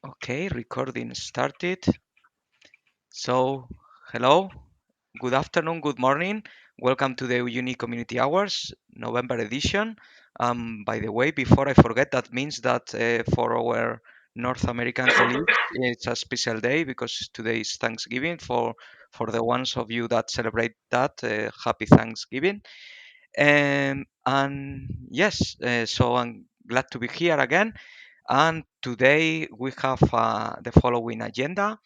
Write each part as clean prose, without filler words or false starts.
Okay, recording started. So, hello, good afternoon, good morning. Welcome to the Uni Community Hours, November edition. By the way, before I forget, that means that for our North American colleagues, it's a special day because today is Thanksgiving. For the ones of you that celebrate that, happy Thanksgiving. And yes, so I'm glad to be here again. And today we have the following agenda.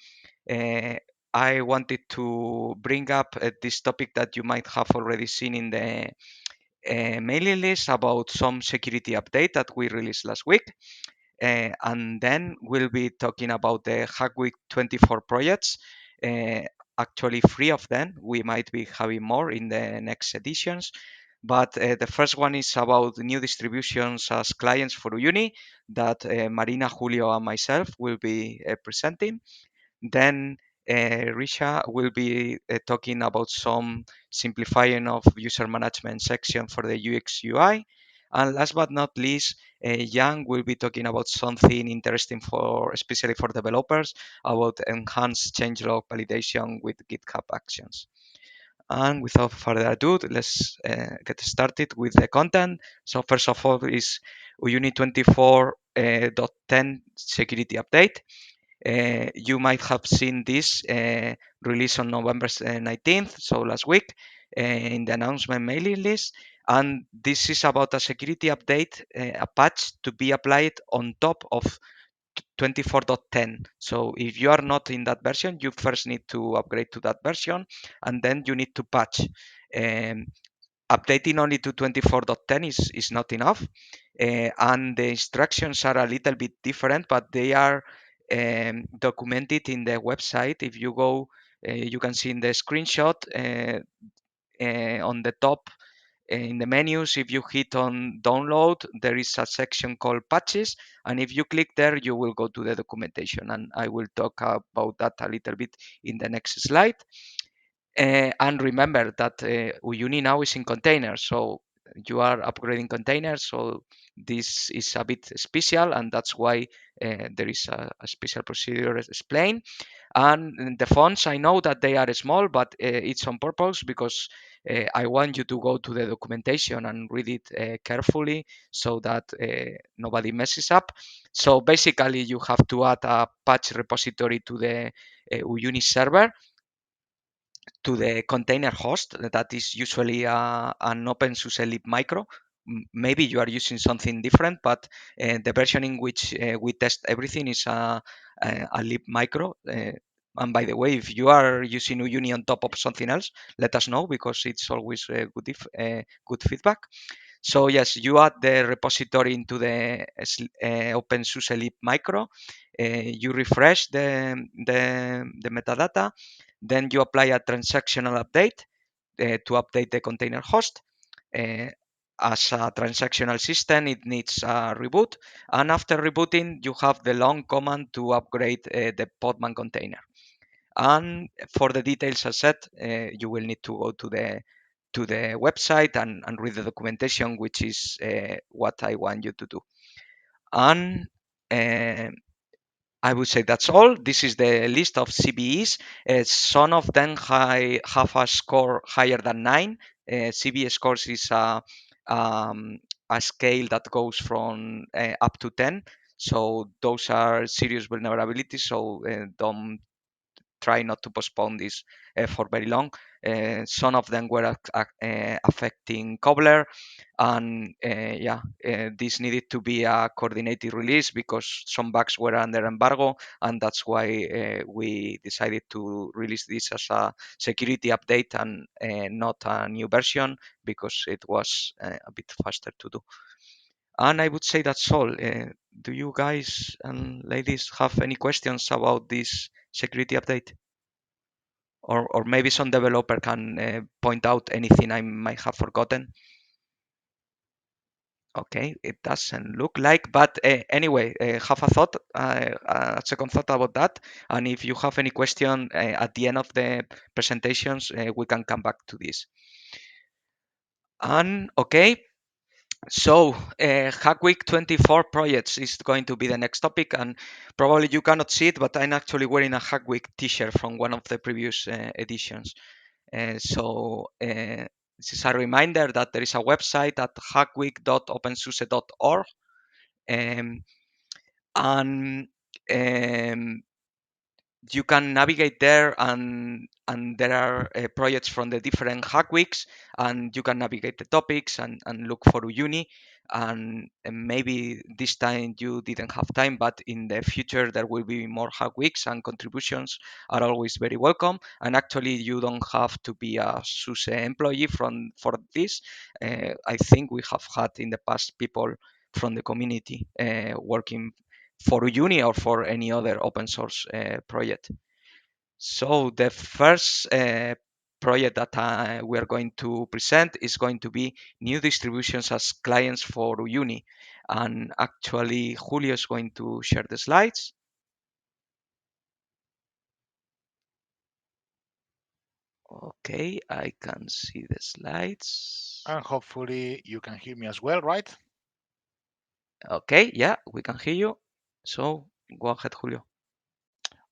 Uh, I wanted to bring up this topic that you might have already seen in the mailing list about some security update that we released last week. And then we'll be talking about the Hack Week 24 projects. Uh, Actually, three of them. We might be having more in the next editions. But the first one is about new distributions as clients for Uyuni that Marina, Julio, and myself will be presenting. Then Richa will be talking about some simplifying of user management section for the UX UI. And last but not least, Yang will be talking about something interesting for, especially for developers, about enhanced changelog validation with GitHub Actions. And without further ado, let's get started with the content. So first of all is Uyuni 24.10 security update. You might have seen this release on November 19th, so last week, in the announcement mailing list. And this is about a security update, a patch to be applied on top of 24.10. So if you are not in that version, you first need to upgrade to that version, and then you need to patch. Um, Updating only to 24.10 is not enough. And the instructions are a little bit different, but they are documented in the website. If you go, you can see in the screenshot on the top in the menus. If you hit on download, there is a section called patches, and if you click there, you will go to the documentation, and I will talk about that a little bit in the next slide. And remember that Uyuni now is in containers, so you are upgrading containers. So this is a bit special, and that's why there is a special procedure explained. And the fonts, I know that they are small, but it's on purpose because I want you to go to the documentation and read it carefully so that nobody messes up. So basically, you have to add a patch repository to the Uyuni server, to the container host that is usually an OpenSUSE lib micro. Maybe you are using something different, but the version in which we test everything is a lib micro. And by the way, if you are using Uyuni on top of something else, let us know because it's always good feedback. So yes, you add the repository into the OpenSUSE lib micro. You refresh the metadata, then you apply a transactional update to update the container host. Uh, as a transactional system, it needs a reboot. And after rebooting, you have the long command to upgrade the Podman container. And for the details, as said, you will need to go to the website and read the documentation, which is what I want you to do. And uh, I would say that's all. This is the list of CVEs. Some of them have a score higher than 9. CVE scores is a scale that goes from up to 10. So those are serious vulnerabilities. So don't try not to postpone this for very long. Some of them were affecting Cobbler, and this needed to be a coordinated release because some bugs were under embargo, and that's why we decided to release this as a security update and not a new version because it was a bit faster to do. And I would say that's all. Do you guys and ladies have any questions about this security update? Or maybe some developer can point out anything I might have forgotten. Okay, it doesn't look like, but anyway, have a thought, a second thought about that. And if you have any question at the end of the presentations, we can come back to this. And okay, So, Hack Week 24 projects is going to be the next topic, and probably you cannot see it, but I'm actually wearing a Hack Week t-shirt from one of the previous editions. This is a reminder that there is a website at hackweek.opensuse.org, um, and you can navigate there, and there are projects from the different hack weeks, and you can navigate the topics and look for Uyuni. And maybe this time you didn't have time, but in the future there will be more hack weeks, and contributions are always very welcome. And actually you don't have to be a SUSE employee for this. I think we have had in the past people from the community working for Uyuni or for any other open source project. So the first project that we are going to present is going to be new distributions as clients for Uyuni. And actually, Julio is going to share the slides. Okay, I can see the slides. And hopefully you can hear me as well, right? Okay, yeah, we can hear you. So go ahead, Julio.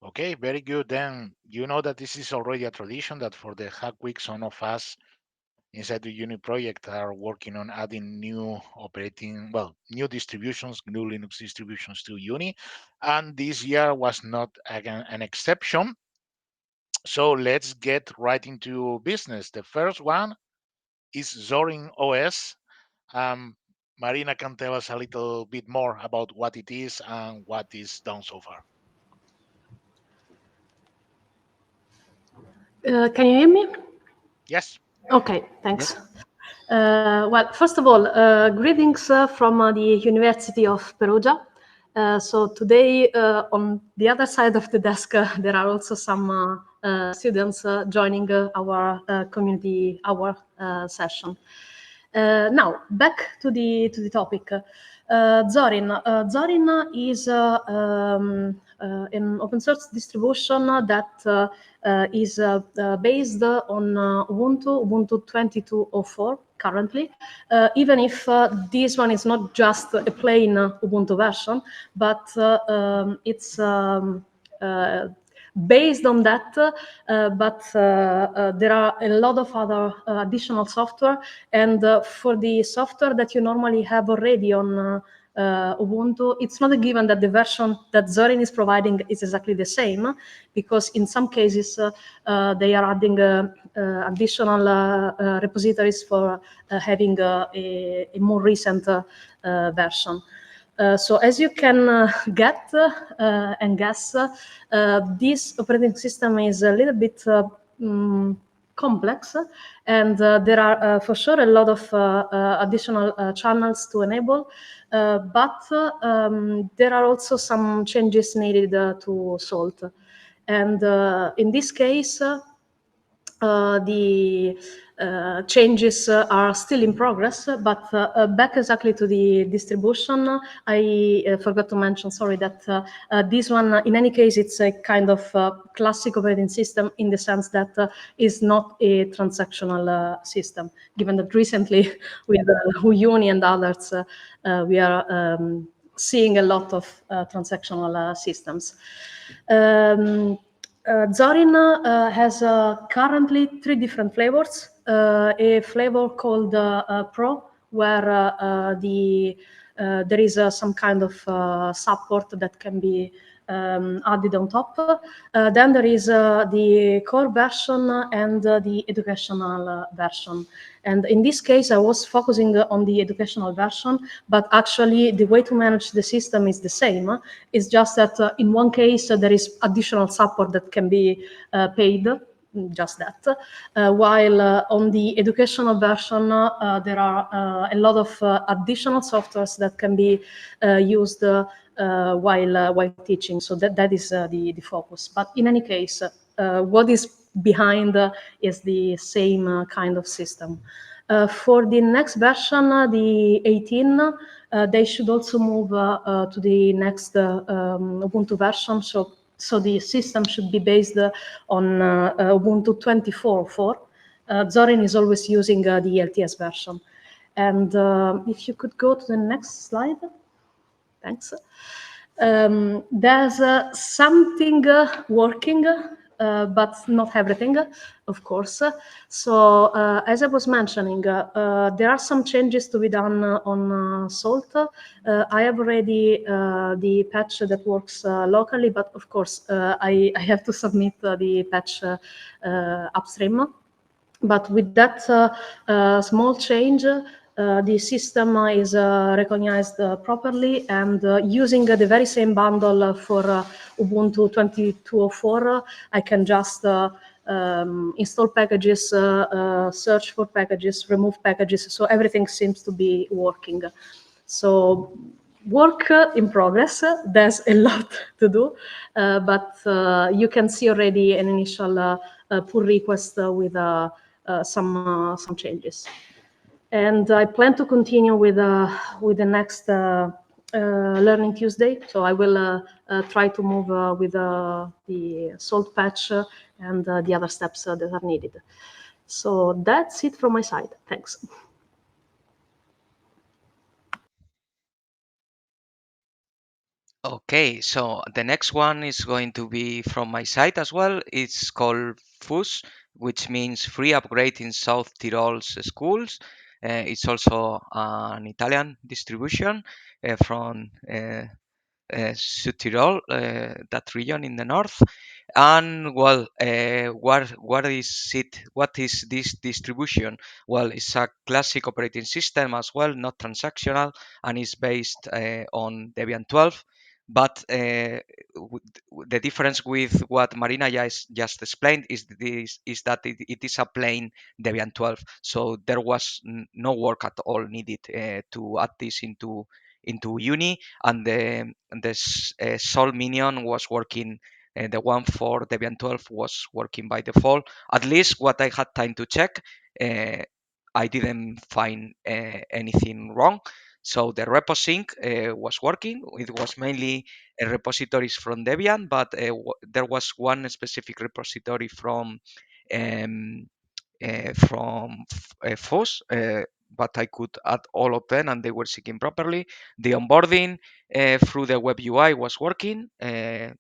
Okay, very good. Then you know that this is already a tradition that for the Hack Week, some of us inside the Uni project are working on adding new distributions, new Linux distributions to Uni. And this year was not again an exception. So let's get right into business. The first one is Zorin OS. Um, Marina can tell us a little bit more about what it is and what is done so far. Can you hear me? Yes. Okay, thanks. Yes. Well, first of all, greetings from the University of Perugia. So today, on the other side of the desk, there are also some students joining our community hour session. Now, back to the topic. Zorin is an open source distribution that is based on Ubuntu 22.04 currently, even if this one is not just a plain Ubuntu version, but it's based on that, but there are a lot of other additional software. And for the software that you normally have already on Ubuntu, it's not a given that the version that Zorin is providing is exactly the same, because in some cases they are adding additional repositories for having a more recent version. So as you can get and guess, this operating system is a little bit complex, and there are for sure a lot of additional channels to enable, but there are also some changes needed to solve. And in this case, the changes are still in progress, but back exactly to the distribution, I forgot to mention, sorry, that this one, in any case, it's a kind of classic operating system in the sense that is not a transactional system, given that recently with Uyuni and others, we are seeing a lot of transactional systems. Zorin has currently 3 different flavors. A flavor called Pro, where there is some kind of support that can be added on top. Then there is the core version and the educational version. And in this case, I was focusing on the educational version, but actually the way to manage the system is the same. It's just that in one case, there is additional support that can be paid, just that. While on the educational version, there are a lot of additional softwares that can be used while teaching. So that is the focus. But in any case, what is behind is the same kind of system. For the next version, the 18, they should also move to the next Ubuntu version. So the system should be based on Ubuntu 24.4. Zorin is always using the LTS version. And if you could go to the next slide. Thanks. There's something working, but not everything, of course. So, as I was mentioning, there are some changes to be done on Salt. I have already the patch that works locally, but of course, I have to submit the patch upstream. But with that small change, the system is recognized properly, and using the very same bundle for Ubuntu 22.04, I can just install packages, search for packages, remove packages, so everything seems to be working. So work in progress. There's a lot to do, but you can see already an initial pull request with some changes. And I plan to continue with the next Learning Tuesday. So I will try to move with the salt patch and the other steps that are needed. So that's it from my side. Thanks. Okay, so the next one is going to be from my site as well. It's called FUS, which means Free Upgrade in South Tirol's Schools. It's also an Italian distribution from South Tyrol, that region in the north. And well, what is it? What is this distribution? Well, it's a classic operating system as well, not transactional, and is based on Debian 12. But the difference with what Marina just explained is that it is a plain Debian 12. So there was no work at all needed to add this into Uni, and the Sol minion was working. The one for Debian 12 was working by default. At least what I had time to check, uh, I didn't find anything wrong. So the repo sync was working. It was mainly repositories from Debian, but there was one specific repository um, FOSS, but I could add all of them and they were syncing properly. The onboarding through the web UI was working. I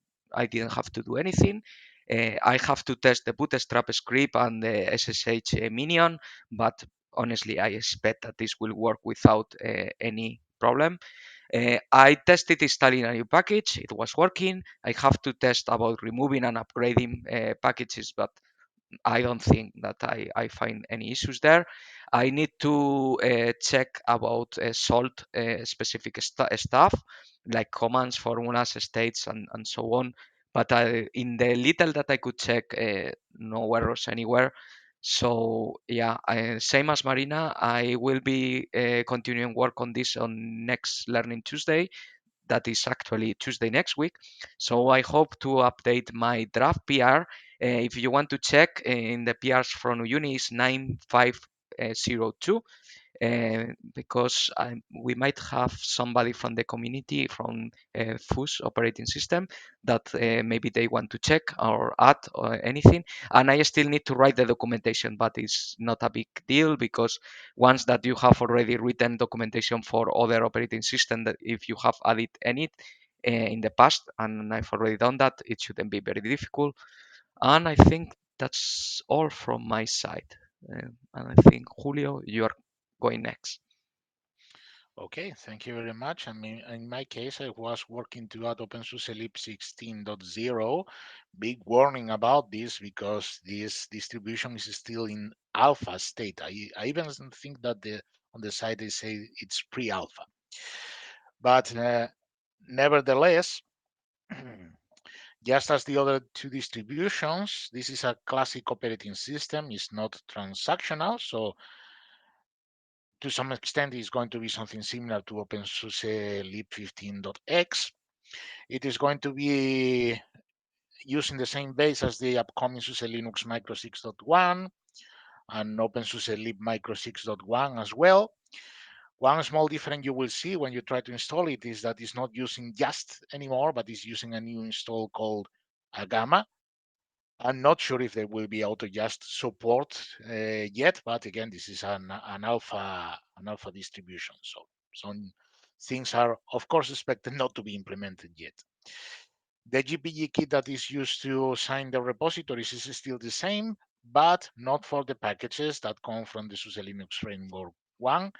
didn't have to do anything. I have to test the bootstrap script and the SSH minion, but honestly, I expect that this will work without any problem. I tested installing a new package. It was working. I have to test about removing and upgrading packages, but I don't think that I find any issues there. I need to check about salt specific stuff like commands, formulas, states, and so on. But in the little that I could check, no errors anywhere. So yeah, same as Marina, I will be continuing work on this on next Learning Tuesday. That is actually Tuesday next week. So I hope to update my draft PR. If you want to check in the PRs from Uni is 9502, because we might have somebody from the community from FUS operating system that maybe they want to check or add or anything. And I still need to write the documentation, but it's not a big deal because once that you have already written documentation for other operating system, that if you have added any in the past, and I've already done that, it shouldn't be very difficult. And I think that's all from my side. And I think Julio, you are going next. Okay, thank you very much. I mean, in my case, I was working to add OpenSUSE lib 16.0. Big warning about this because this distribution is still in alpha state. I even think that on the side they say it's pre-alpha. But nevertheless, just as the other two distributions, this is a classic operating system. It's not transactional, so to some extent, it's going to be something similar to OpenSUSE lib15.x. It is going to be using the same base as the upcoming SUSE Linux Micro 6.1 and OpenSUSE lib Micro 6.1 as well. One small difference you will see when you try to install it is that it's not using just anymore, but it's using a new install called Agama. I'm not sure if there will be AutoJust support yet, but again, this is an alpha distribution. So some things are, of course, expected not to be implemented yet. The GPG key that is used to sign the repositories is still the same, but not for the packages that come from the SUSE Linux Framework 1,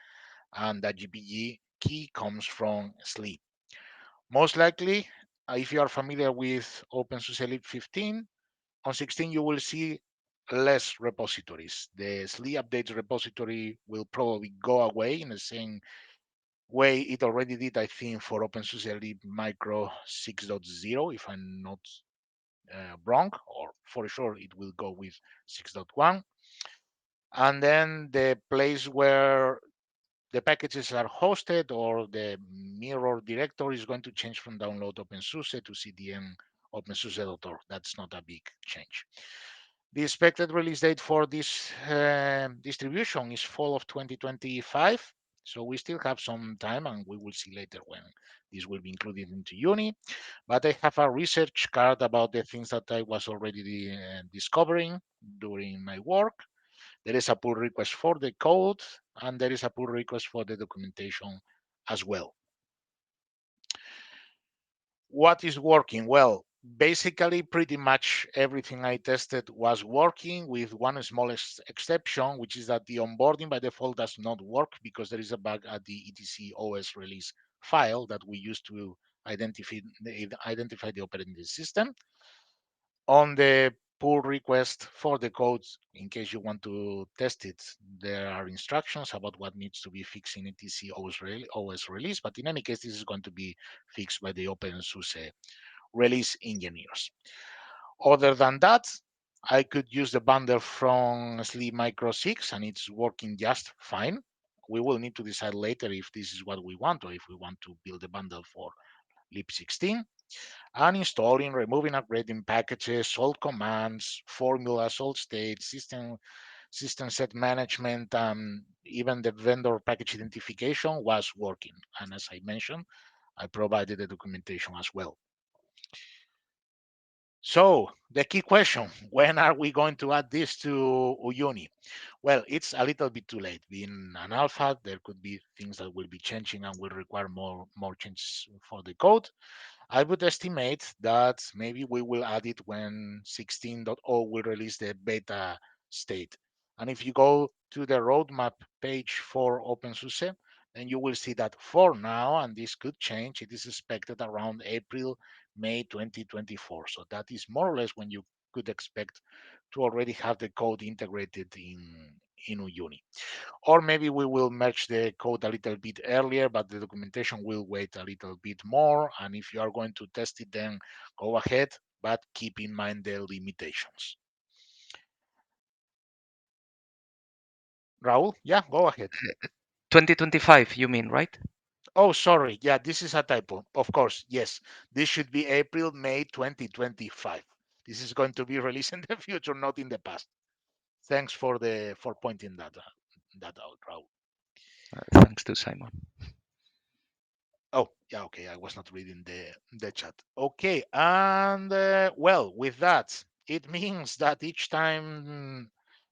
and the GPG key comes from SLE. Most likely, if you are familiar with OpenSUSE Lib 15, on 16 you will see less repositories. The SLE updates repository will probably go away in the same way it already did, I think, for OpenSUSE Lib Micro 6.0, if I'm not wrong, or for sure it will go with 6.1. And then the place where the packages are hosted or the mirror directory is going to change from download OpenSUSE to CDN OpenSUSE.org. That's not a big change. The expected release date for this distribution is fall of 2025. So we still have some time, and we will see later when this will be included into Uni. But I have a research card about the things that I was already discovering during my work. There is a pull request for the code, and there is a pull request for the documentation as well. What is working? Well, basically, pretty much everything I tested was working, with one small exception, which is that the onboarding by default does not work because there is a bug at the etc OS release file that we use to identify the operating system. On the pull request for the codes, in case you want to test it, there are instructions about what needs to be fixed in etc OS release, but in any case, this is going to be fixed by the OpenSUSE release engineers. Other than that, I could use the bundle from Sleep Micro 6 and it's working just fine. We will need to decide later if this is what we want or if we want to build a bundle for Lib 16. And installing, removing, upgrading packages, all commands, formulas, all states, system set management, even the vendor package identification was working. And as I mentioned, I provided the documentation as well. So the key question, when are we going to add this to Uyuni? Well, it's a little bit too late. Being an alpha, there could be things that will be changing and will require more changes for the code. I would estimate that maybe we will add it when 16.0 will release the beta state. And if you go to the roadmap page for OpenSUSE, then you will see that for now, and this could change, it is expected around April, May 2024. So that is more or less when you could expect to already have the code integrated in Uyuni. Or maybe we will merge the code a little bit earlier, but the documentation will wait a little bit more. And if you are going to test it, then go ahead, but keep in mind the limitations. Raúl, yeah, go ahead. 2025, you mean, right? Oh, sorry. Yeah, this is a typo. Of course, yes. This should be April, May 2025. This is going to be released in the future, not in the past. Thanks for pointing that out, Raúl. Thanks to Simon. Oh, yeah, okay. I was not reading the chat. Okay, and well, with that, it means that each time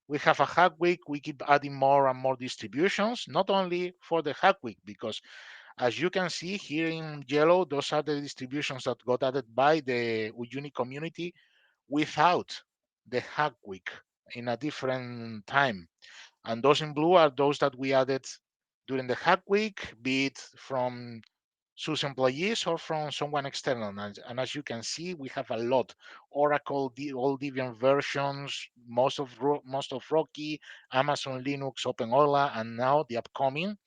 we have a hack week, we keep adding more and more distributions, not only for the hack week, because as you can see here in yellow, those are the distributions that got added by the Uyuni community without the hack week in a different time. And those in blue are those that we added during the hack week, be it from SUSE employees or from someone external. And as you can see, we have a lot. Oracle, all Debian versions, most of Rocky, Amazon Linux, OpenOla, and now the upcoming.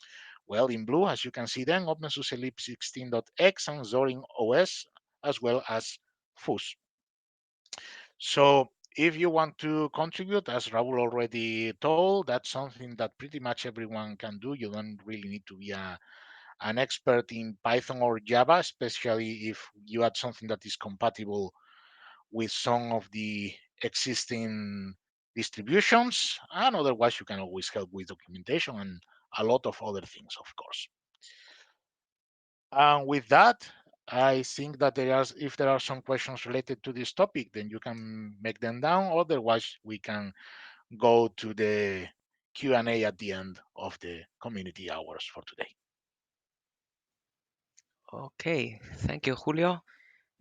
Well, in blue, as you can see, then OpenSUSE lib 16.x and Zorin OS, as well as FUS. So if you want to contribute, as Raul already told, that's something that pretty much everyone can do. You don't really need to be an expert in Python or Java, especially if you add something that is compatible with some of the existing distributions. And otherwise, you can always help with documentation and a lot of other things, of course. And with that, I think that if there are some questions related to this topic, then you can make them down. Otherwise, we can go to the Q&A at the end of the community hours for today. Okay, thank you, Julio.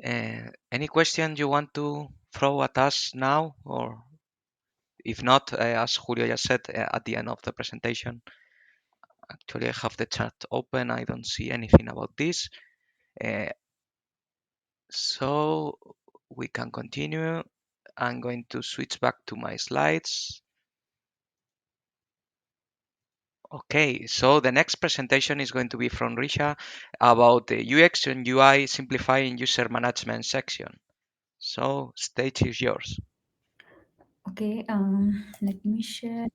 Any question you want to throw at us now, or if not, as Julio just said, at the end of the presentation. Actually, I have the chat open. I don't see anything about this. Uh, so we can continue. I'm going to switch back to my slides. Okay, so the next presentation is going to be from Richa about the UX and UI simplifying user management section. So stage is yours. Okay, let me share.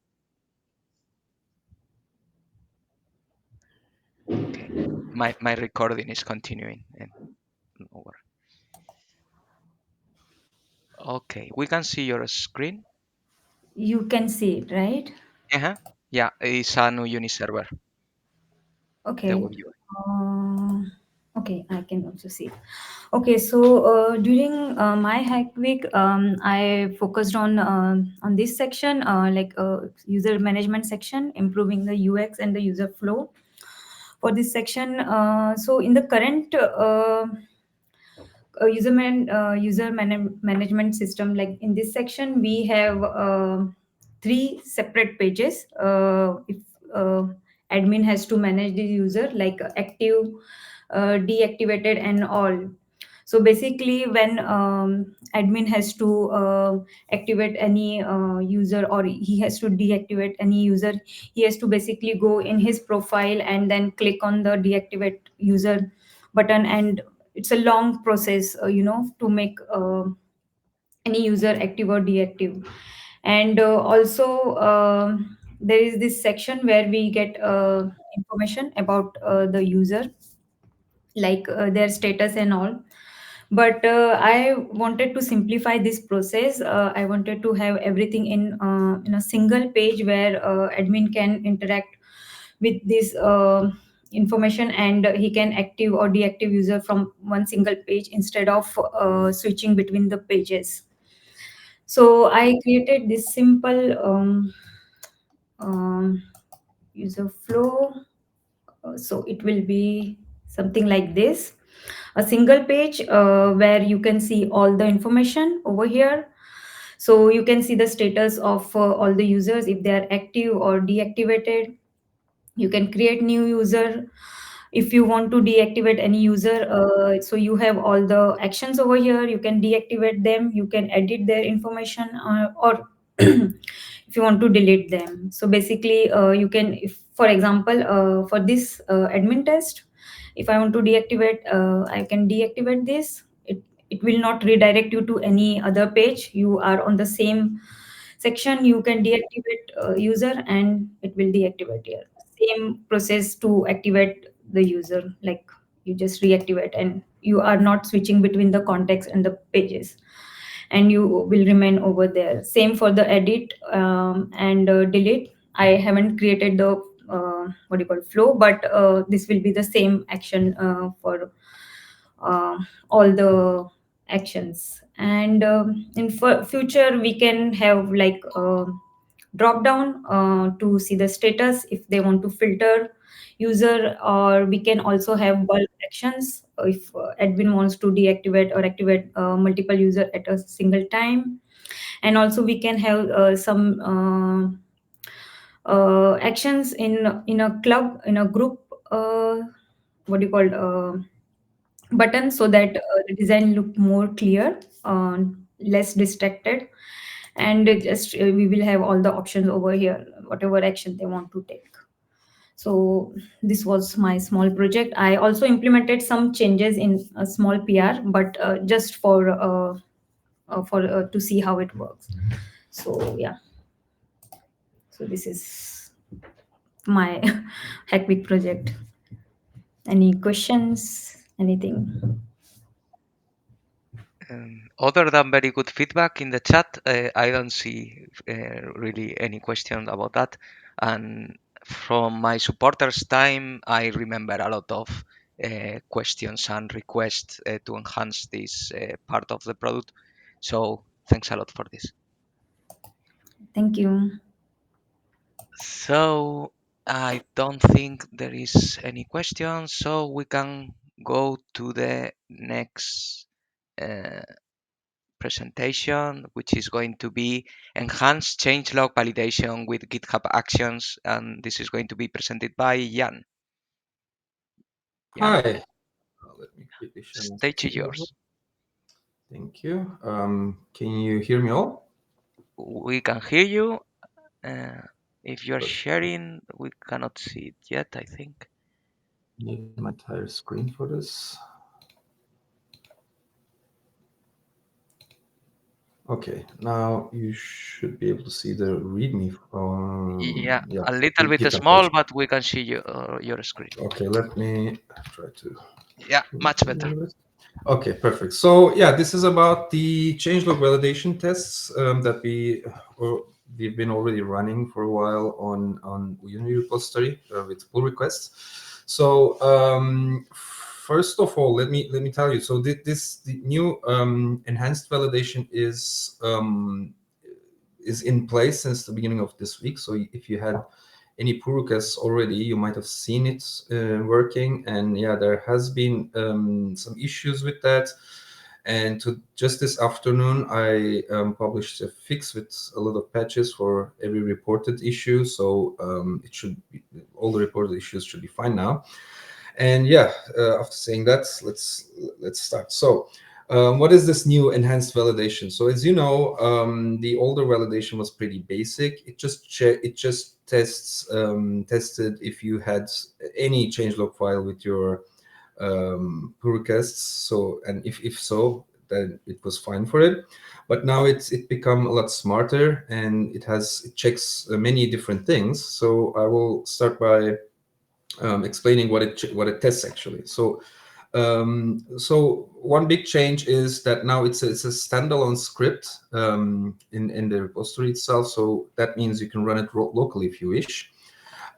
Okay, my recording is continuing. And over. Okay, we can see your screen. You can see it, right? Uh-huh. Yeah, it's a new Uni server, the Okay. web UI. Okay, I can also see. Okay, so during my hack week, I focused on this section, user management section, improving the UX and the user flow for this section. So in the current management system, like in this section we have three separate pages. If admin has to manage the user, like active, deactivated and all. So basically when admin has to activate any user, or he has to deactivate any user, he has to basically go in his profile and then click on the deactivate user button, and it's a long process, to make any user active or deactive. And also there is this section where we get information about the user, like their status and all. But I wanted to simplify this process. I wanted to have everything in a single page where admin can interact with this information, and he can active or deactive user from one single page instead of switching between the pages. So I created this simple um, user flow. So it will be something like this: a single page where you can see all the information over here. So you can see the status of all the users, if they are active or deactivated. You can create new user if you want to deactivate any user. So you have all the actions over here. You can deactivate them, you can edit their information, or if you want to delete them. So basically you can, if for example for this admin test, if I want to deactivate, I can deactivate this. It will not redirect you to any other page. You are on the same section. You can deactivate user and it will deactivate here. Same process to activate the user, like you just reactivate and you are not switching between the context and the pages, and you will remain over there. Same for the edit and delete. I haven't created the what do you call flow, but this will be the same action for all the actions. And in future we can have like drop down to see the status if they want to filter user, or we can also have bulk actions if admin wants to deactivate or activate multiple user at a single time. And also we can have some actions in a club, in a group, what do you call button, so that the design look more clear, less distracted. And it just we will have all the options over here, whatever action they want to take. So this was my small project. I also implemented some changes in a small PR, but just for to see how it works. So yeah, so this is my hack week project. Any questions, anything? Other than very good feedback in the chat, I don't see really any question about that. And from my supporters' time, I remember a lot of questions and requests to enhance this part of the product. So thanks a lot for this. Thank you. So I don't think there is any question, so we can go to the next uh, presentation, which is going to be enhanced changelog validation with GitHub Actions, and this is going to be presented by Jan. Jan, Hi. Let me quickly share my stage is screen. yours. Thank you. Can you hear me all? We can hear you. If you're Good. sharing, we cannot see it yet, I think. Need my entire screen for this. Okay, now you should be able to see the README from Yeah, a little bit GitHub small, page. but we can see your screen. Okay, let me try to. Yeah, much better. Okay, perfect. So yeah, this is about the changelog validation tests that we've been already running for a while on Uyuni repository with pull requests. So first of all, let me tell you. So the new enhanced validation is in place since the beginning of this week. So if you had any pull requests already, you might have seen it working. And yeah, there has been some issues with that. And just this afternoon, I published a fix with a lot of patches for every reported issue. So it should be, all the reported issues should be fine now. And yeah, after saying that, let's start. So what is this new enhanced validation? So as you know, the older validation was pretty basic. It just tested if you had any changelog file with your pull requests. So, and if so, then it was fine for it. But now it's become a lot smarter, and it checks many different things. So I will start by explaining what it tests actually. So one big change is that now it's a standalone script in the repository itself. So that means you can run it locally if you wish.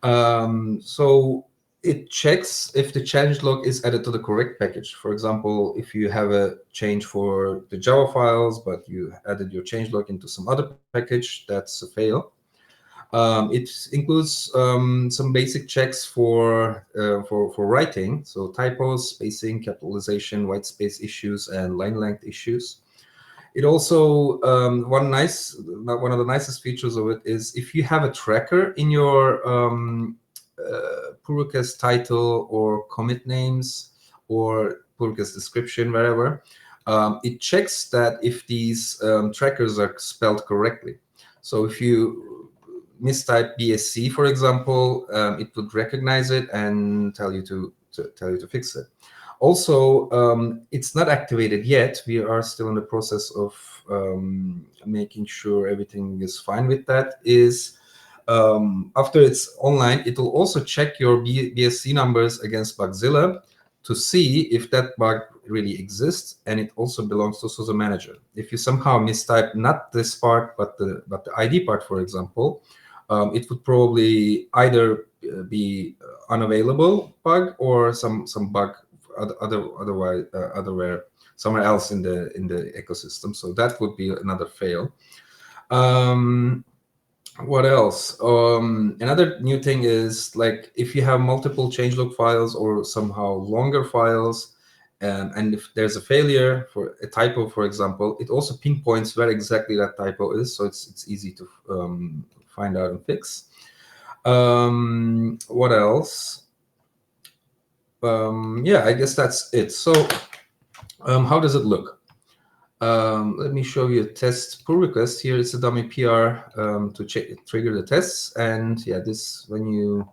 So it checks if the changelog is added to the correct package. For example, if you have a change for the Java files, but you added your changelog into some other package, that's a fail. It includes some basic checks for writing, so typos, spacing, capitalization, white space issues, and line length issues. It also one of the nicest features of it is if you have a tracker in your pull request title or commit names or pull request description, wherever, it checks that if these trackers are spelled correctly. So if you mistype BSC, for example, it would recognize it and tell you to fix it. Also, it's not activated yet. We are still in the process of making sure everything is fine with that. After it's online, it will also check your BSC numbers against Bugzilla to see if that bug really exists, and it also belongs to SUSE Manager. If you somehow mistype not this part but the ID part, for example, it would probably either be unavailable bug or some bug otherwhere somewhere else in the ecosystem. So that would be another fail. What else? Another new thing is, like, if you have multiple changelog files or somehow longer files, and if there's a failure for a typo, for example, it also pinpoints where exactly that typo is, so it's easy to find out and fix. What else? Yeah, I guess that's it. So how does it look? Let me show you a test pull request. Here it's a dummy PR to trigger the tests. And yeah, this, when you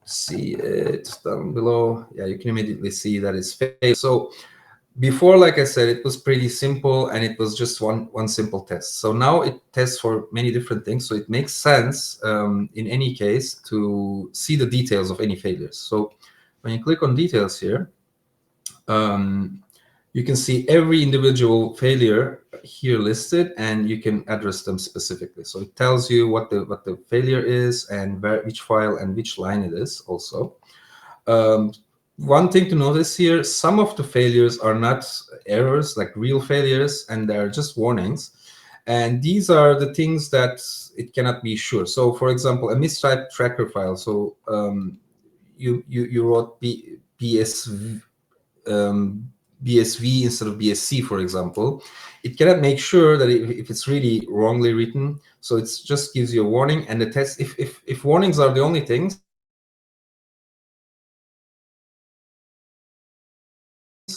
see it down below, yeah, you can immediately see that it's failed. So before, like I said, it was pretty simple and it was just one simple test. So now it tests for many different things. So it makes sense in any case to see the details of any failures. So when you click on details here, you can see every individual failure here listed, and you can address them specifically. So it tells you what the failure is and which file and which line it is also. One thing to notice here, some of the failures are not errors, like real failures, and they're just warnings. And these are the things that it cannot be sure. So for example, a mistyped tracker file. So you wrote BSV instead of BSC, for example. It cannot make sure that if it's really wrongly written. So it just gives you a warning. And the test, if warnings are the only things,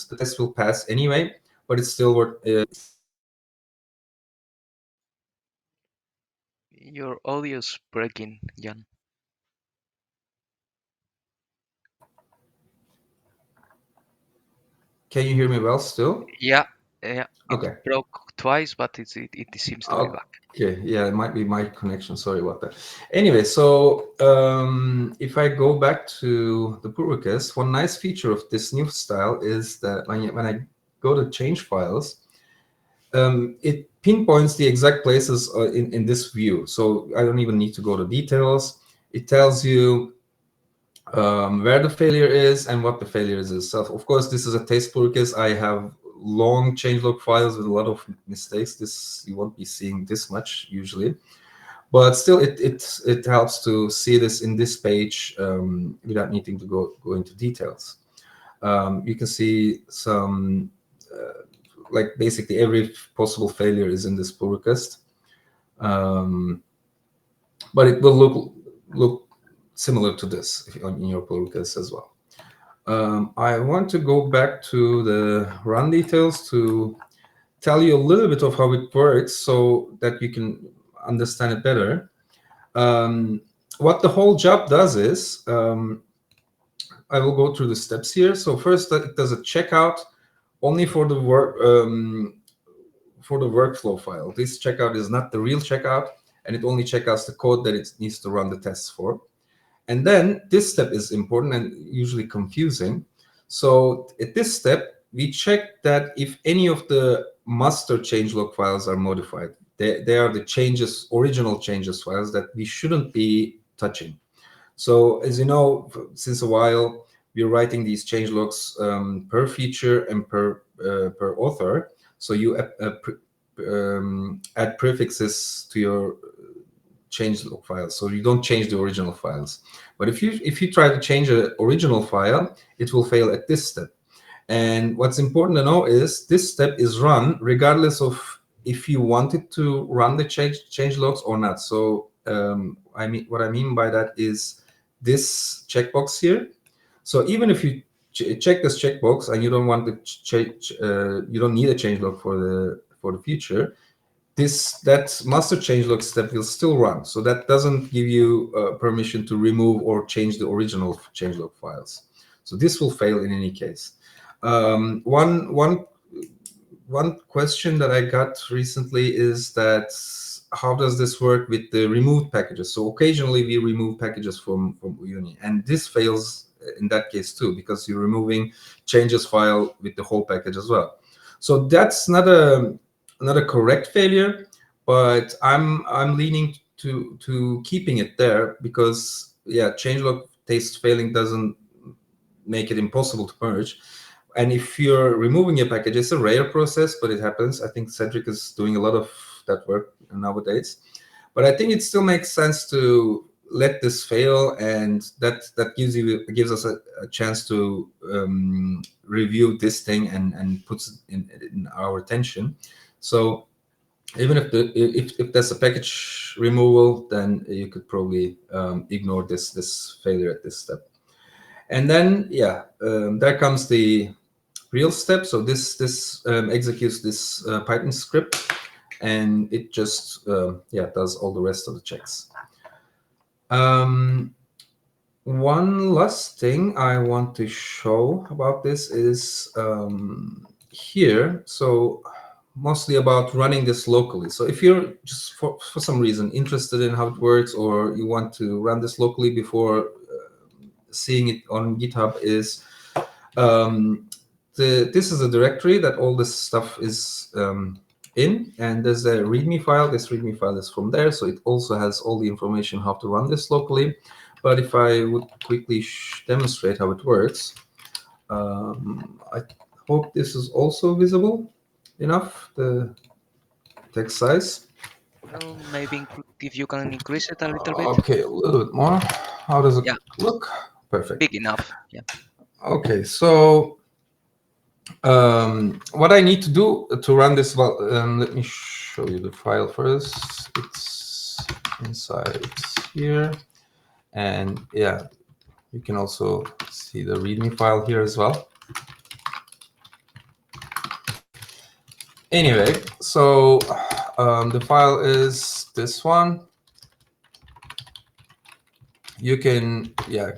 the test will pass anyway, but it's still worth. Your audio's breaking, Jan. Can you hear me well still? Yeah, yeah. It Okay. broke twice, but it seems to be back. Okay, yeah, it might be my connection. Sorry about that. Anyway, so if I go back to the pull request, one nice feature of this new style is that when I go to change files, it pinpoints the exact places in this view. So I don't even need to go to details. It tells you where the failure is and what the failure is itself. Of course, this is a test pull request. I have long changelog files with a lot of mistakes. This, you won't be seeing this much usually, but still it helps to see this in this page without needing to go into details. You can see some like basically every possible failure is in this pull request, but it will look similar to this in your pull request as well. I want to go back to the run details to tell you a little bit of how it works so that you can understand it better. What the whole job does is, I will go through the steps here. So first, it does a checkout only for the workflow file. This checkout is not the real checkout, and it only checkouts the code that it needs to run the tests for. And then this step is important and usually confusing. So at this step, we check that if any of the master changelog files are modified. They are the changes, original changes files that we shouldn't be touching. So as you know, since a while, we're writing these changelogs per feature and per author. So you add prefixes to your changelog files, so you don't change the original files. But if you try to change an original file, it will fail at this step. And what's important to know is this step is run regardless of if you wanted to run the change logs or not. So what I mean by that is this checkbox here. So even if you check this checkbox and you don't want to change, you don't need a change log for the future, that master changelog step will still run. So that doesn't give you permission to remove or change the original changelog files. So this will fail in any case. One question that I got recently is that how does this work with the removed packages? So occasionally we remove packages from Uyuni, and this fails in that case too, because you're removing changes file with the whole package as well. So that's not a correct failure, but I'm leaning to keeping it there because yeah, changelog taste failing doesn't make it impossible to merge. And if you're removing a package, it's a rare process, but it happens. I think Cedric is doing a lot of that work nowadays. But I think it still makes sense to let this fail, and that gives us a chance to review this thing and puts it in our attention. So even if there's a package removal, then you could probably ignore this failure at this step. And then yeah, there comes the real step. So this executes this Python script, and it just does all the rest of the checks. One last thing I want to show about this is here. So mostly about running this locally. So if you're just for some reason interested in how it works, or you want to run this locally before seeing it on GitHub, is this is a directory that all this stuff is in, and there's a README file. This README file is from there, so it also has all the information how to run this locally. But if I would quickly demonstrate how it works, I hope this is also visible enough, the text size. Maybe if you can increase it a little bit. Okay, a little bit more. How does it Yeah, look? Perfect. big enough. Yeah. Okay, so what I need to do to run this, well, let me show you the file first. It's inside here. And yeah, you can also see the README file here as well. Anyway, so the file is this one. You can, yeah,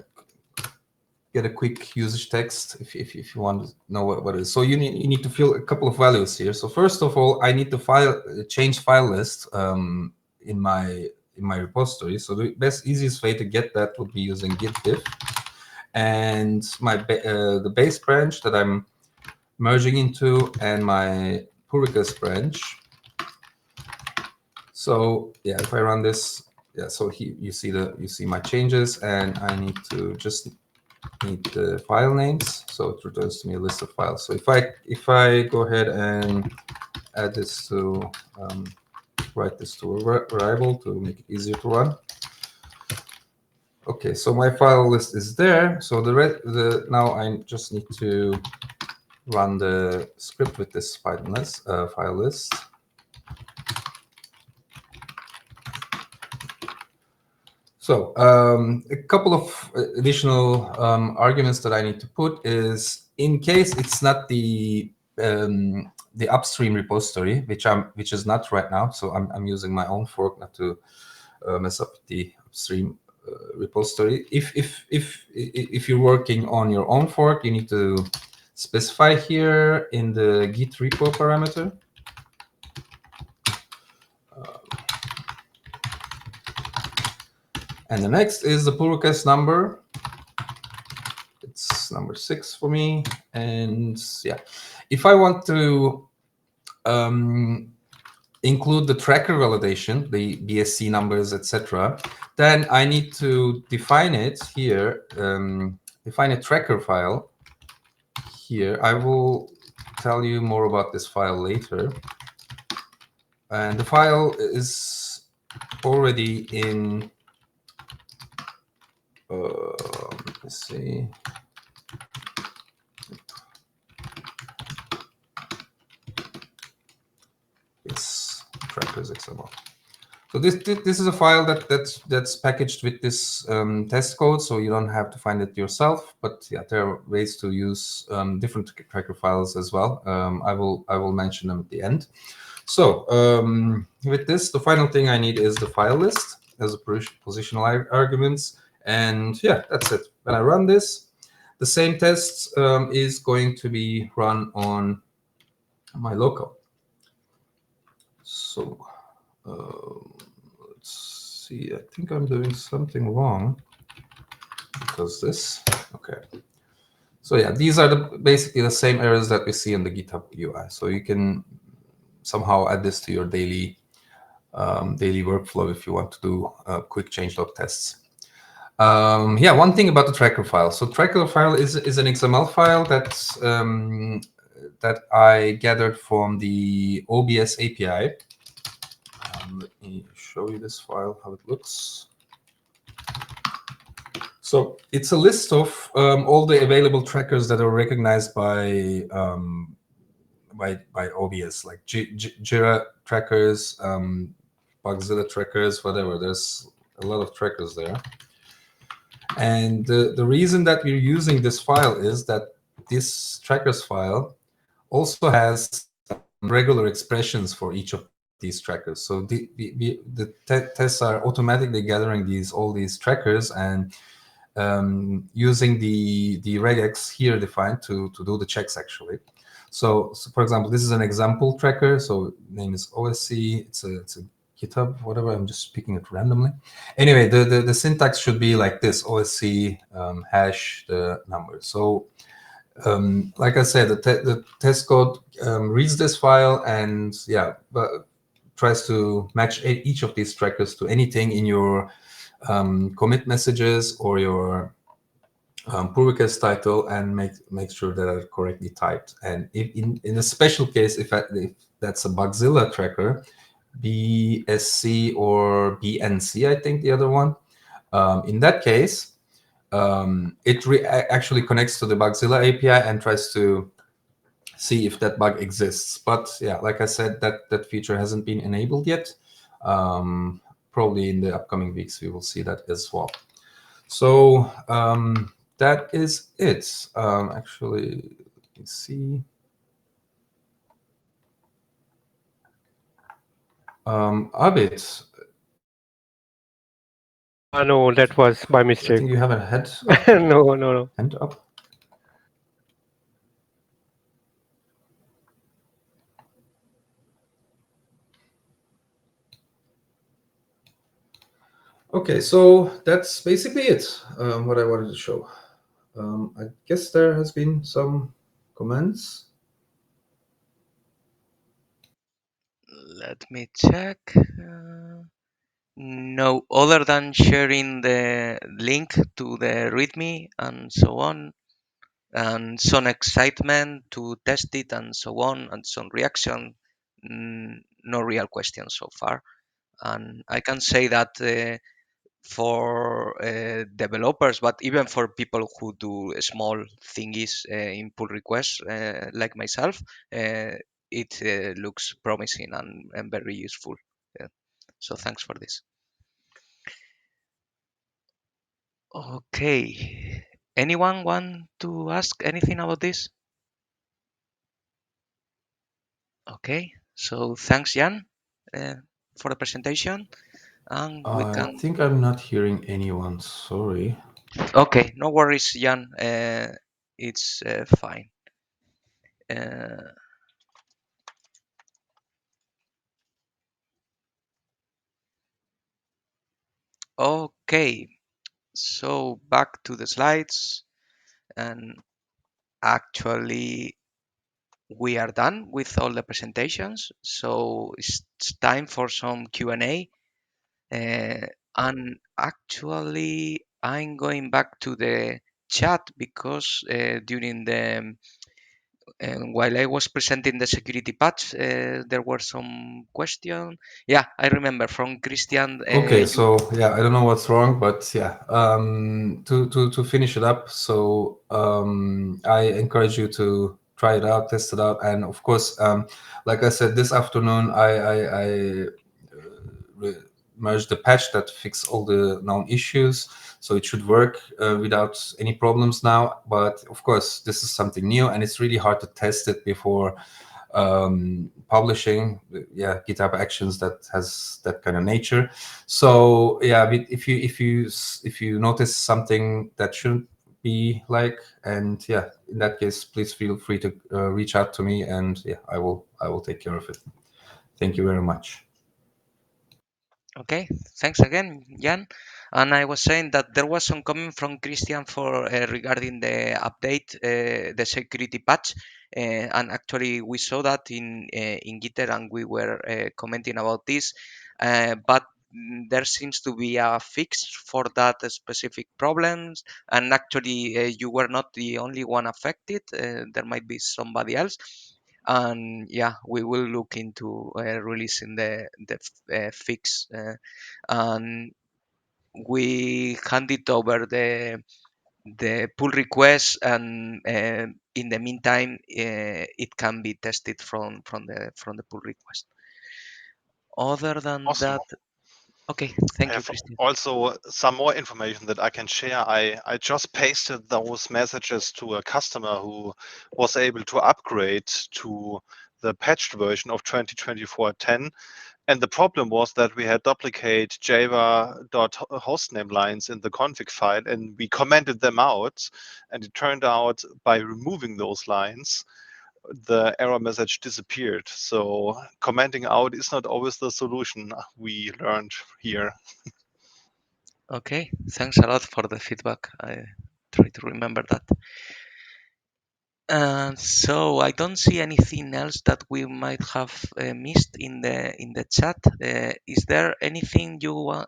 get a quick usage text if you want to know what it is. So you need to fill a couple of values here. So first of all, I need to change file list in my repository. So the easiest way to get that would be using git diff, and the base branch that I'm merging into, and my pull request branch. So yeah, if I run this, yeah, so you see my changes, and I need the file names, so it returns to me a list of files. So if I go ahead and add this to write this to a variable to make it easier to run. Okay, so my file list is there. So now I just need to run the script with this file list. So a couple of additional arguments that I need to put is, in case it's not the upstream repository, which is not right now. So I'm using my own fork not to mess up the upstream repository. If you're working on your own fork, you need to specify here in the git repo parameter. And the next is the pull request number. It's number 6 for me. And yeah, if I want to include the tracker validation, the BSC numbers, etc., then I need to define it here, define a tracker file here. I will tell you more about this file later. And the file is already in, let's see. It's trackers XML. So this is a file that's packaged with this test code, so you don't have to find it yourself. But yeah, there are ways to use different tracker files as well. I will mention them at the end. So with this, the final thing I need is the file list as a positional arguments, and yeah, that's it. When I run this, the same test is going to be run on my local. So let's see, I think I'm doing something wrong. Does this? Okay. So yeah, these are basically the same errors that we see in the GitHub UI. So you can somehow add this to your daily workflow if you want to do quick changelog tests. Yeah, one thing about the tracker file. So tracker file is an XML file that I gathered from the OBS API. Let me show you this file, how it looks. So it's a list of all the available trackers that are recognized by OBS, like Jira trackers, Bugzilla trackers, whatever. There's a lot of trackers there. And the reason that we're using this file is that this trackers file also has regular expressions for each of these trackers. So the tests are automatically gathering all these trackers and using the regex here defined to do the checks actually. So for example, this is an example tracker. So name is OSC. It's a GitHub, whatever. I'm just picking it randomly. Anyway, the syntax should be like this: OSC hash the number. So like I said, the test code reads this file and yeah, but tries to match each of these trackers to anything in your commit messages or your pull request title and make sure that are correctly typed. And if in a special case, if that's a Bugzilla tracker, BSC or BNC, I think the other one. In that case, it actually connects to the Bugzilla API and tries to see if that bug exists. But yeah, like I said, that feature hasn't been enabled yet. Probably in the upcoming weeks, we will see that as well. So that is it. Actually, let me see. Abid, No, that was by I mistake. think you have a head up. No. Hand up. Okay, so that's basically it. What I wanted to show. I guess there has been some comments. Let me check. No, other than sharing the link to the README and so on, and some excitement to test it and so on, and some reaction. No real questions so far. And I can say that for developers, but even for people who do small thingies in pull requests, like myself, it looks promising and very useful. Yeah. So thanks for this. Okay. Anyone want to ask anything about this? Okay. So thanks, Jan, uh, for the presentation, and we I can. think I'm not hearing anyone. Sorry. Okay, no worries, Jan. It's fine. Uh, okay. So back to the slides, and actually we are done with all the presentations. So it's time for some Q&A. And actually, I'm going back to the chat because during the while I was presenting the security patch, there were some questions. Yeah, I remember from Christian. Okay, so yeah, I don't know what's wrong, but yeah, to finish it up. So I encourage you to try it out, test it out, and of course, like I said, this afternoon I merged the patch that fixed all the known issues, so it should work without any problems now. But of course, this is something new, and it's really hard to test it before publishing GitHub Actions that has that kind of nature. So yeah, if you notice something that shouldn't be like, and yeah, in that case, please feel free to reach out to me, and yeah, I will take care of it. Thank you very much. Okay, thanks again, Jan. And I was saying that there was some comment from Christian for regarding the update, the security patch, and actually we saw that in GitHub, and we were commenting about this. But there seems to be a fix for that specific problems, and actually you were not the only one affected. There might be somebody else. And yeah, we will look into releasing the fix, and we handed over the pull request, and in the meantime it can be tested from the pull request. Other than Awesome. that, okay, I thank you, have Christian. also some more information that I can share. I just pasted those messages to a customer who was able to upgrade to the patched version of 2024-10. And the problem was that we had duplicate java.hostname lines in the config file, and we commented them out. And it turned out by removing those lines, the error message disappeared. So commenting out is not always the solution, we learned here. Okay, thanks a lot for the feedback. I try to remember that. So I don't see anything else that we might have missed in the chat. Is there anything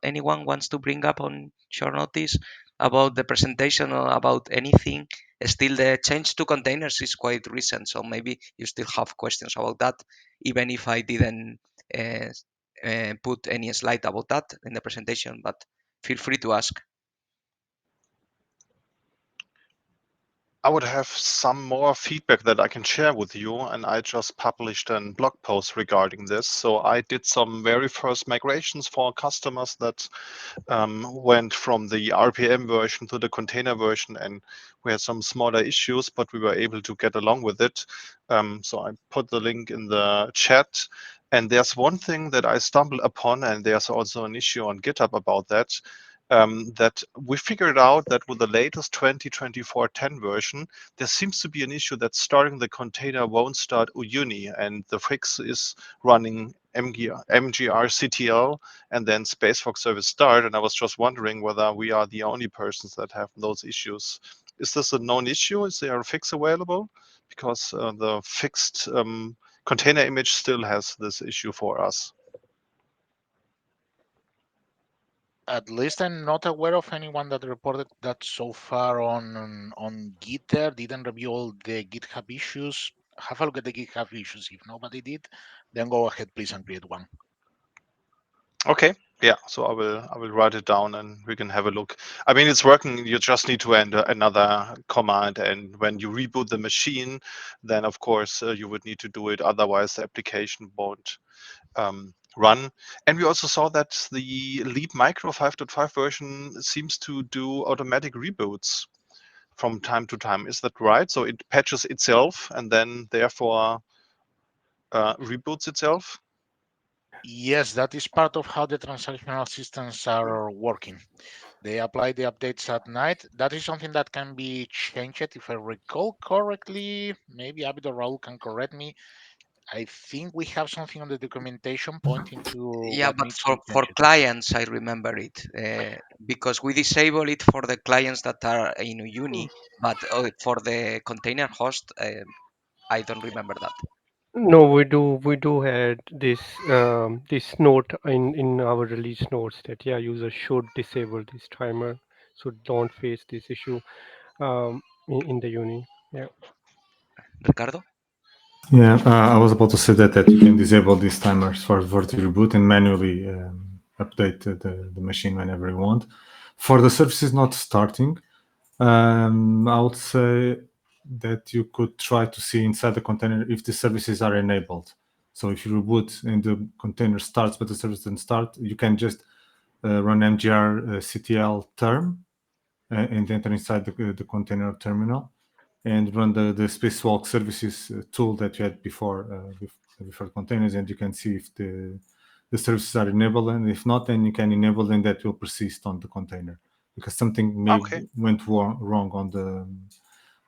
anyone wants to bring up on short notice about the presentation or about anything. Still, the change to containers is quite recent, so maybe you still have questions about that, even if I didn't uh, put any slide about that in the presentation, but feel free to ask. I would have some more feedback that I can share with you, and I just published a blog post regarding this. So I did some very first migrations for customers that went from the RPM version to the container version, and we had some smaller issues, but we were able to get along with it. So I put the link in the chat. And there's one thing that I stumbled upon, and there's also an issue on GitHub about that. That we figured out that with the latest 2024-10 version, there seems to be an issue that starting the container won't start Uyuni, and the fix is running mgrctl and then Spacefox service start. And I was just wondering whether we are the only persons that have those issues. Is this a known issue? Is there a fix available? Because the fixed container image still has this issue for us. At least I'm not aware of anyone that reported that so far on Git. Didn't review all the GitHub issues. Have a look at the GitHub issues. If nobody did, then go ahead, please, and create one. Okay. Yeah, so I will write it down and we can have a look. I mean, it's working. You just need to enter another command, and when you reboot the machine, then of course you would need to do it. Otherwise, the application won't run. And we also saw that the Leap Micro 5.5 version seems to do automatic reboots from time to time. Is that right? So it patches itself and then therefore reboots itself? Yes, that is part of how the transactional systems are working. They apply the updates at night. That is something that can be changed, if I recall correctly. Maybe Abid or Raúl can correct me. I think we have something on the documentation pointing to Yeah, what but needs to be for changed. clients, I remember it because we disable it for the clients that are in Uni, but for the container host, I don't remember that. No, we do had this note in our release notes that yeah, users should disable this timer so don't face this issue in the uni. Yeah. Ricardo? Yeah, I was about to say that you can disable these timers for the reboot and manually update the machine whenever you want. For the services not starting, I would say that you could try to see inside the container if the services are enabled. So if you reboot and the container starts but the service doesn't start, you can just run mgrctl term and enter inside the container terminal and run the spacewalk services tool that you had before containers, and you can see if the services are enabled, and if not, then you can enable them. That will persist on the container because something Okay. went wrong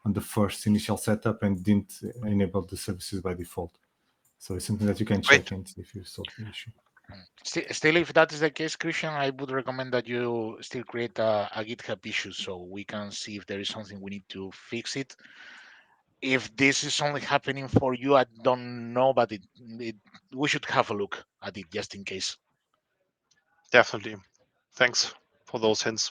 on the first initial setup and didn't enable the services by default. So it's something that you can Great. check and see if you solve the issue. Still, if that is the case, Christian, I would recommend that you still create a GitHub issue so we can see if there is something we need to fix it. If this is only happening for you, I don't know, but we should have a look at it just in case. Definitely. Thanks for those hints.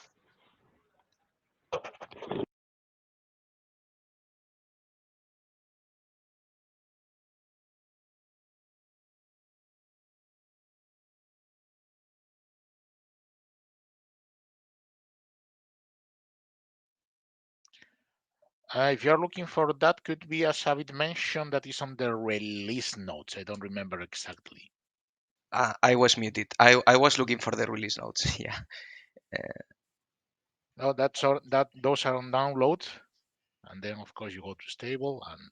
If you're looking for that, could be, as David mentioned, that is on the release notes. I don't remember exactly. I was muted. I was looking for the release notes. Yeah. No, those are on download, and then of course you go to stable and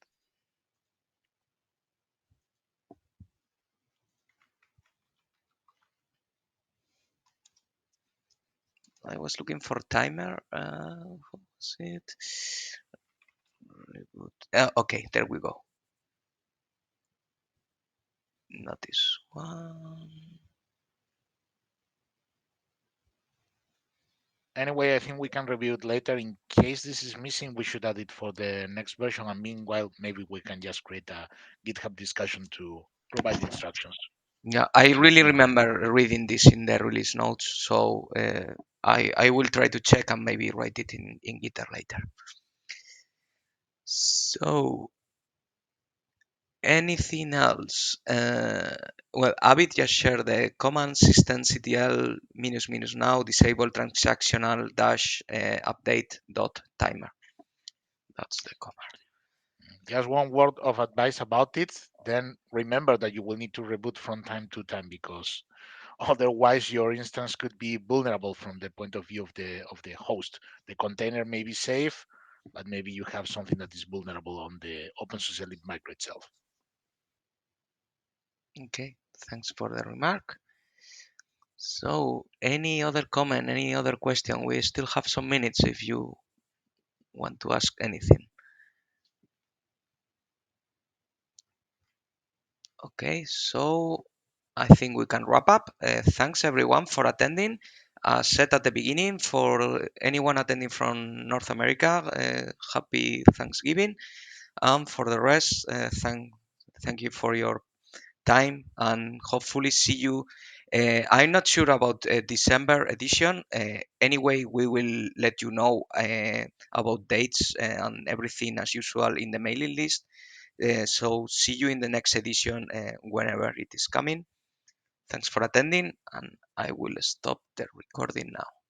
I was looking for timer. What was it? Reboot. Okay, there we go. Not this one. anyway, I think we can review it later. In case this is missing, we should add it for the next version. And meanwhile, maybe we can just create a GitHub discussion to provide instructions. Yeah, I really remember reading this in the release notes. So I will try to check and maybe write it in GitHub later. So anything else? Well, Abid just shared the command systemctl -- now disable transactional dash update dot timer. That's the command. Just one word of advice about it. Then remember that you will need to reboot from time to time, because otherwise your instance could be vulnerable from the point of view of the host. The container may be safe, but maybe you have something that is vulnerable on the OpenSUSE micro itself. Okay, thanks for the remark. So any other comment, any other question? We still have some minutes if you want to ask anything. Okay, so I think we can wrap up. Thanks everyone for attending. As said at the beginning, for anyone attending from North America, happy Thanksgiving. And for the rest, thank you for your time and hopefully see you. I'm not sure about December edition. Anyway, we will let you know about dates and everything as usual in the mailing list. So see you in the next edition whenever it is coming. Thanks for attending, and I will stop the recording now.